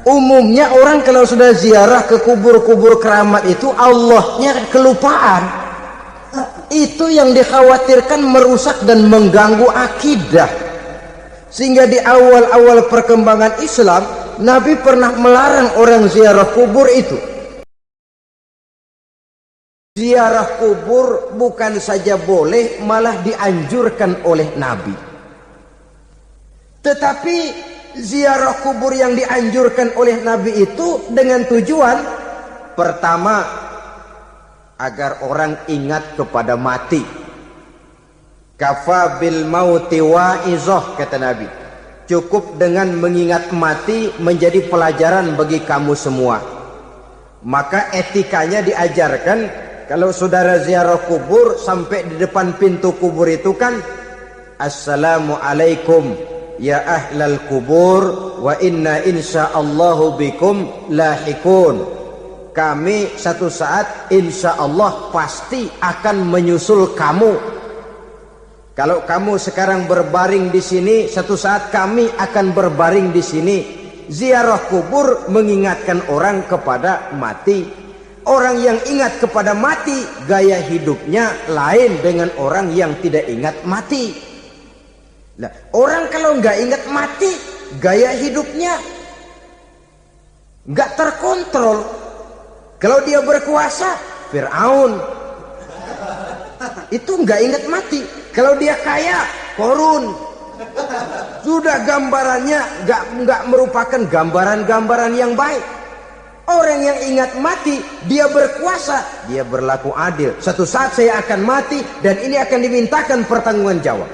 umumnya orang kalau sudah ziarah ke kubur-kubur keramat itu Allahnya kelupaan. Itu yang dikhawatirkan merusak dan mengganggu akidah. Sehingga di awal-awal perkembangan Islam, Nabi pernah melarang orang ziarah kubur itu. Ziarah kubur bukan saja boleh, malah dianjurkan oleh Nabi. Tetapi ziarah kubur yang dianjurkan oleh Nabi itu dengan tujuan pertama, agar orang ingat kepada mati. Kafa bil mauti wa'izah, kata Nabi. Cukup dengan mengingat mati menjadi pelajaran bagi kamu semua. Maka etikanya diajarkan, kalau saudara ziarah kubur sampai di depan pintu kubur itu kan, Assalamualaikum ya ahlal kubur wa inna insyaallahu bikum lahikun. Kami satu saat insya Allah pasti akan menyusul kamu. Kalau kamu sekarang berbaring di sini, satu saat kami akan berbaring di sini. Ziarah kubur mengingatkan orang kepada mati. Orang yang ingat kepada mati, gaya hidupnya lain dengan orang yang tidak ingat mati. Nah, orang kalau nggak ingat mati, gaya hidupnya nggak terkontrol. Kalau dia berkuasa, Fir'aun, itu nggak ingat mati. Kalau dia kaya, Korun. Sudah gambarannya nggak merupakan gambaran-gambaran yang baik. Orang yang ingat mati, dia berkuasa, dia berlaku adil. Satu saat saya akan mati dan ini akan dimintakan pertanggungan jawab.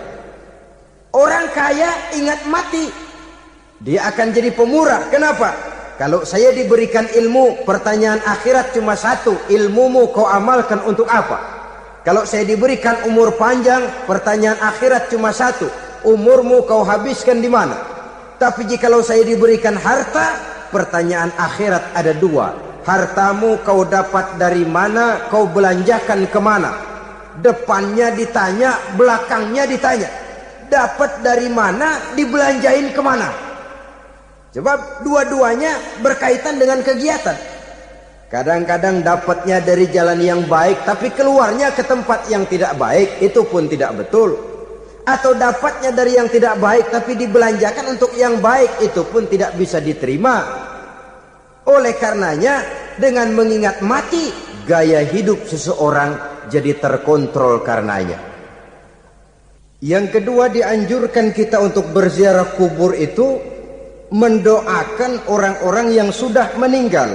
Orang kaya ingat mati, dia akan jadi pemurah. Kenapa? Kalau saya diberikan ilmu, pertanyaan akhirat cuma satu, ilmumu kau amalkan untuk apa? Kalau saya diberikan umur panjang, pertanyaan akhirat cuma satu, umurmu kau habiskan di mana? Tapi jikalau saya diberikan harta, pertanyaan akhirat ada dua, hartamu kau dapat dari mana, kau belanjakan kemana? Depannya ditanya, belakangnya ditanya, dapat dari mana, dibelanjain kemana? Sebab dua-duanya berkaitan dengan kegiatan. Kadang-kadang dapatnya dari jalan yang baik, tapi keluarnya ke tempat yang tidak baik, itu pun tidak betul. Atau dapatnya dari yang tidak baik, tapi dibelanjakan untuk yang baik, itu pun tidak bisa diterima. Oleh karenanya, dengan mengingat mati, gaya hidup seseorang jadi terkontrol karenanya. Yang kedua, dianjurkan kita untuk berziarah kubur itu mendoakan orang-orang yang sudah meninggal.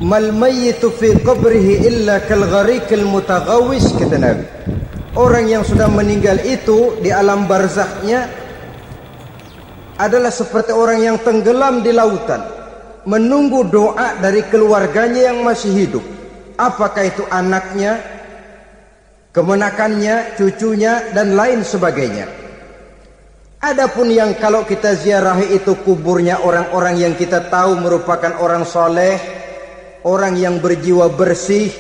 Mal mayyitu fi qabrihi illa kal gharikil mutaghawis, kata Nabi. Orang yang sudah meninggal itu di alam barzakhnya adalah seperti orang yang tenggelam di lautan, menunggu doa dari keluarganya yang masih hidup. Apakah itu anaknya, kemenakannya, cucunya, dan lain sebagainya. Adapun yang kalau kita ziarahi itu kuburnya orang-orang yang kita tahu merupakan orang soleh, orang yang berjiwa bersih,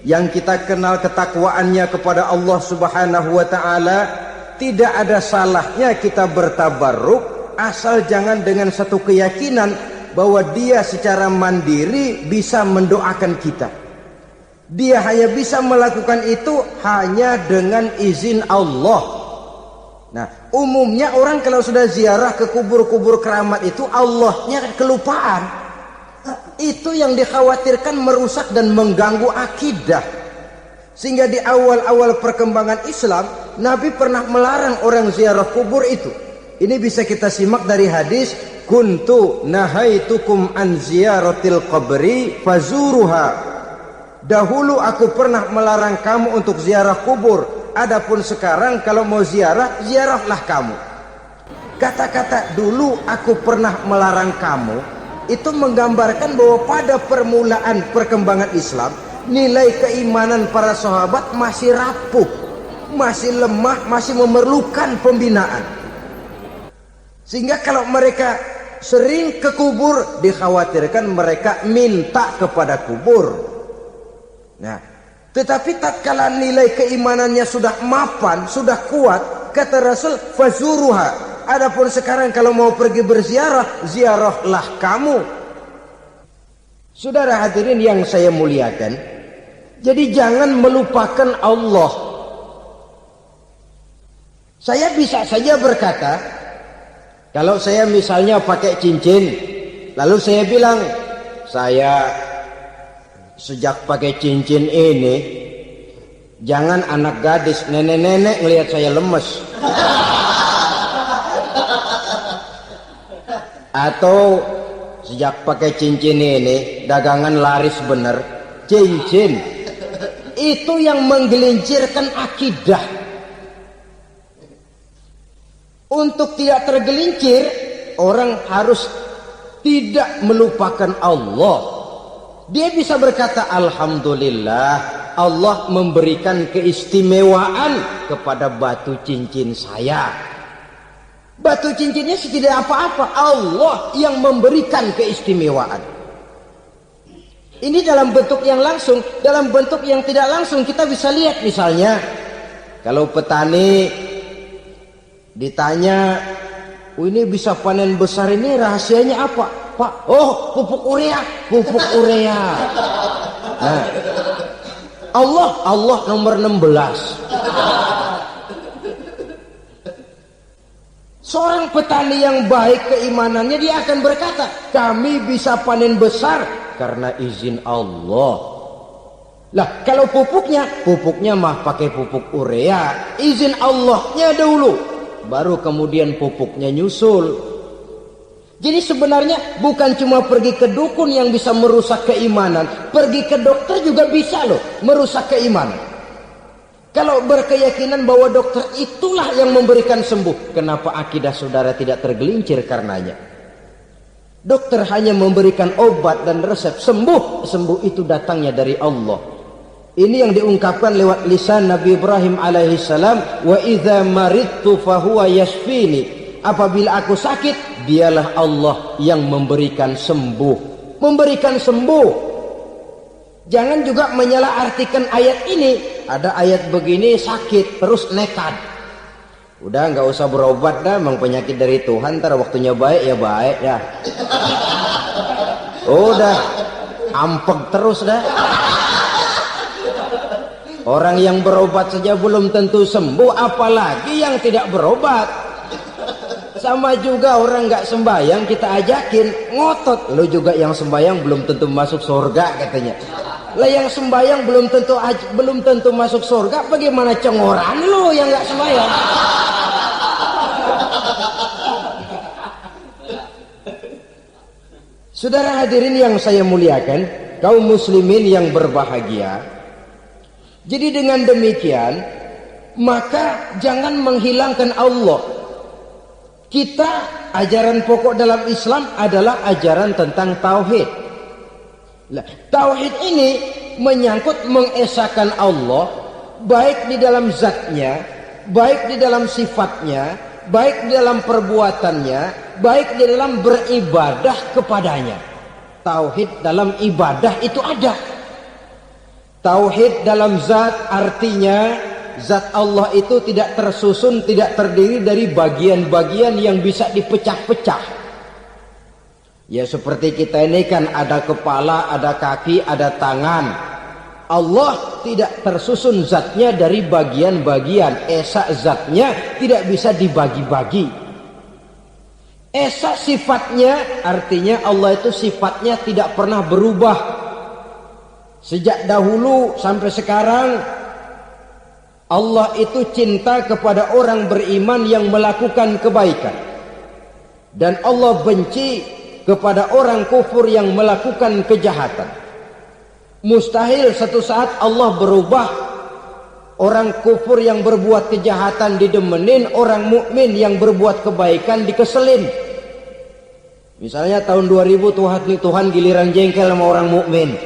yang kita kenal ketakwaannya kepada Allah Subhanahu wa ta'ala, tidak ada salahnya kita bertabarruk, asal jangan dengan satu keyakinan bahwa dia secara mandiri bisa mendoakan kita. Dia hanya bisa melakukan itu hanya dengan izin Allah. Nah, umumnya orang kalau sudah ziarah ke kubur-kubur keramat itu Allahnya kelupaan. Itu yang dikhawatirkan merusak dan mengganggu akidah. Sehingga di awal-awal perkembangan Islam, Nabi pernah melarang orang ziarah kubur itu. Ini bisa kita simak dari hadis, kuntu nahaitukum an ziyaratil qabri fazuruha. Dahulu aku pernah melarang kamu untuk ziarah kubur. Adapun sekarang kalau mau ziarah, ziarahlah kamu. Kata-kata dulu aku pernah melarang kamu itu menggambarkan bahwa pada permulaan perkembangan Islam, nilai keimanan para sahabat masih rapuh, masih lemah, masih memerlukan pembinaan. Sehingga kalau mereka sering ke kubur, dikhawatirkan mereka minta kepada kubur. Nah, tetapi tatkala nilai keimanannya sudah mapan, sudah kuat, kata Rasul, fazuruha, Adapun sekarang kalau mau pergi berziarah, ziarahlah kamu. Saudara hadirin yang saya muliakan, jadi jangan melupakan Allah. Saya bisa saja berkata, kalau saya misalnya pakai cincin, lalu saya bilang, saya sejak pakai cincin ini, jangan anak gadis, nenek-nenek ngelihat saya lemes. Atau sejak pakai cincin ini, dagangan laris bener. Cincin itu yang menggelincirkan akidah. Untuk tidak tergelincir, orang harus tidak melupakan Allah. Dia bisa berkata, alhamdulillah, Allah memberikan keistimewaan kepada batu cincin saya. Batu cincinnya tidak apa-apa, Allah yang memberikan keistimewaan. Ini dalam bentuk yang langsung. Dalam bentuk yang tidak langsung kita bisa lihat, misalnya kalau petani ditanya, oh ini bisa panen besar ini rahasianya apa Pak? Oh, pupuk urea. Pupuk urea. Nah, Allah nomor 16. Seorang petani yang baik keimanannya, dia akan berkata, kami bisa panen besar karena izin Allah. Lah, kalau pupuknya mah pakai pupuk urea, izin Allahnya dulu, baru kemudian pupuknya nyusul. Jadi sebenarnya bukan cuma pergi ke dukun yang bisa merusak keimanan, pergi ke dokter juga bisa loh merusak keimanan. Kalau berkeyakinan bahwa dokter itulah yang memberikan sembuh, kenapa akidah saudara tidak tergelincir karenanya? Dokter hanya memberikan obat dan resep, sembuh itu datangnya dari Allah. Ini yang diungkapkan lewat lisan Nabi Ibrahim alaihissalam, wa idza maridtu fahuwa yashfini. Apabila aku sakit, dialah Allah yang memberikan sembuh. Memberikan sembuh. Jangan juga menyalahartikan ayat ini. Ada ayat begini sakit terus nekat. Udah nggak usah berobat dah, memang penyakit dari Tuhan, ntar waktunya baik ya baik dah. Udah ampek terus dah. Orang yang berobat saja belum tentu sembuh, apalagi yang tidak berobat. Sama juga orang nggak sembahyang kita ajakin ngotot, lo juga yang sembahyang belum tentu masuk surga katanya. Lah yang sembahyang belum tentu masuk surga, bagaimana cengoran lo yang nggak sembahyang? Saudara hadirin yang saya muliakan, kaum muslimin yang berbahagia. Jadi dengan demikian, maka jangan menghilangkan Allah. Kita, ajaran pokok dalam Islam adalah ajaran tentang tauhid. Nah, tauhid ini menyangkut mengesahkan Allah, baik di dalam zatnya, baik di dalam sifatnya, baik di dalam perbuatannya, baik di dalam beribadah kepadanya. Tauhid dalam ibadah itu ada. Tauhid dalam zat artinya zat Allah itu tidak tersusun, tidak terdiri dari bagian-bagian yang bisa dipecah-pecah. Ya seperti kita ini kan ada kepala, ada kaki, ada tangan. Allah tidak tersusun zatnya dari bagian-bagian. Esa zatnya tidak bisa dibagi-bagi. Esa sifatnya artinya Allah itu sifatnya tidak pernah berubah. Sejak dahulu sampai sekarang Allah itu cinta kepada orang beriman yang melakukan kebaikan. Dan Allah benci kepada orang kufur yang melakukan kejahatan. Mustahil satu saat Allah berubah. Orang kufur yang berbuat kejahatan didemenin, orang mukmin yang berbuat kebaikan dikeselin. Misalnya tahun 2000 Tuhan giliran jengkel sama orang mukmin.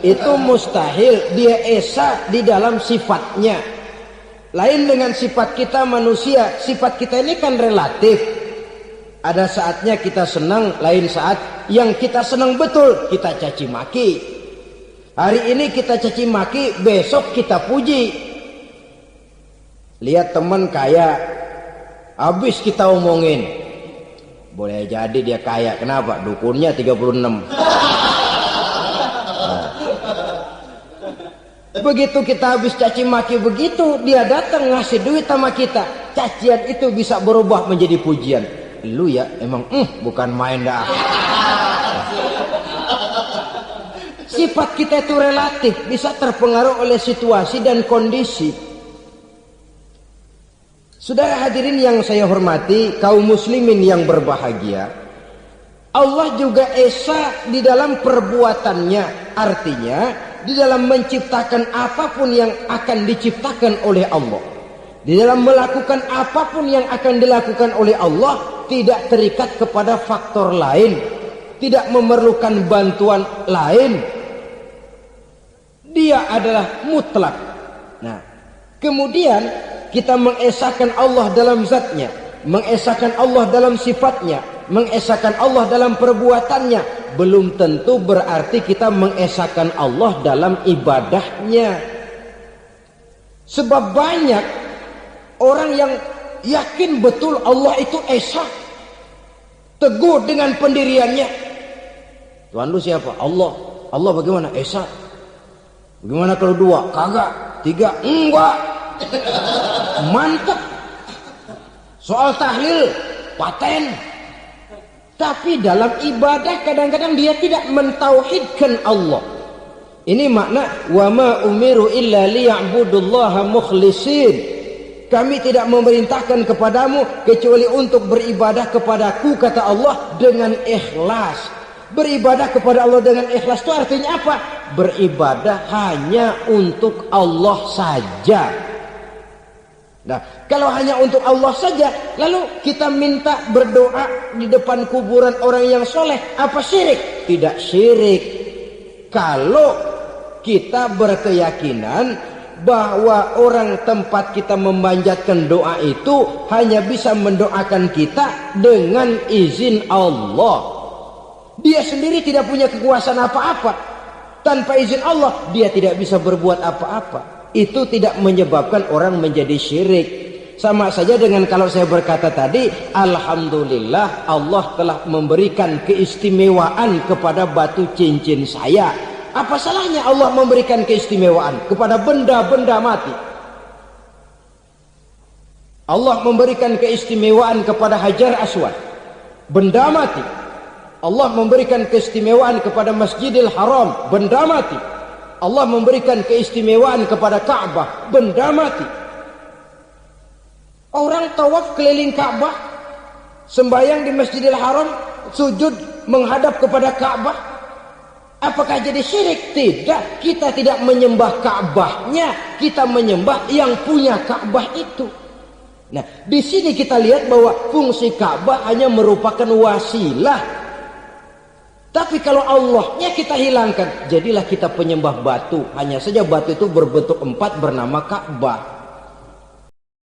Itu mustahil, dia esa di dalam sifatnya. Lain dengan sifat kita manusia. Sifat kita ini kan relatif. Ada saatnya kita senang, lain saat yang kita senang betul kita caci maki. Hari ini kita caci maki, besok kita puji. Lihat teman kaya, Habis kita omongin, boleh jadi dia kaya. Kenapa? Dukunnya 36. Begitu kita habis caci maki begitu, dia datang ngasih duit sama kita. Cacian itu bisa berubah menjadi pujian. Lu ya emang bukan main dah. Sifat kita itu relatif, bisa terpengaruh oleh situasi dan kondisi. Saudara hadirin yang saya hormati, kaum muslimin yang berbahagia, Allah juga esa di dalam perbuatannya. Artinya di dalam menciptakan apapun yang akan diciptakan oleh Allah, di dalam melakukan apapun yang akan dilakukan oleh Allah, tidak terikat kepada faktor lain, tidak memerlukan bantuan lain. Dia adalah mutlak. Nah, kemudian kita mengesahkan Allah dalam zatnya, mengesahkan Allah dalam sifatnya, mengesahkan Allah dalam perbuatannya. Belum tentu berarti kita mengesahkan Allah dalam ibadahnya. Sebab banyak orang yang yakin betul Allah itu esa, teguh dengan pendiriannya. Tuhan lu siapa? Allah. Allah bagaimana? Esa. Bagaimana kalau 2? Kagak. 3? Enggak. Mantap. Soal tahlil paten. Tapi dalam ibadah kadang-kadang dia tidak mentauhidkan Allah. Ini makna wa ma umiru illa liya'budullaha mukhlisin. Kami tidak memerintahkan kepadamu kecuali untuk beribadah kepadaku, kata Allah, dengan ikhlas. Beribadah kepada Allah dengan ikhlas itu artinya apa? Beribadah hanya untuk Allah saja. Nah, kalau hanya untuk Allah saja, lalu kita minta berdoa di depan kuburan orang yang soleh, apa syirik? Tidak syirik. Kalau kita berkeyakinan bahwa orang tempat kita memanjatkan doa itu hanya bisa mendoakan kita dengan izin Allah. Dia sendiri tidak punya kekuasaan apa-apa. Tanpa izin Allah, dia tidak bisa berbuat apa-apa. Itu tidak menyebabkan orang menjadi syirik. Sama saja dengan kalau saya berkata tadi, alhamdulillah Allah telah memberikan keistimewaan kepada batu cincin saya. Apa salahnya Allah memberikan keistimewaan kepada benda-benda mati? Allah memberikan keistimewaan kepada Hajar Aswad, benda mati. Allah memberikan keistimewaan kepada Masjidil Haram, benda mati. Allah memberikan keistimewaan kepada Ka'bah, benda mati. Orang tawaf keliling Ka'bah, sembahyang di Masjidil Haram, sujud menghadap kepada Ka'bah. Apakah jadi syirik? Tidak. Kita tidak menyembah Ka'bahnya, kita menyembah yang punya Ka'bah itu. Nah, di sini kita lihat bahwa fungsi Ka'bah hanya merupakan wasilah. Tapi kalau Allahnya kita hilangkan, jadilah kita penyembah batu. Hanya saja batu itu berbentuk 4 bernama Ka'bah.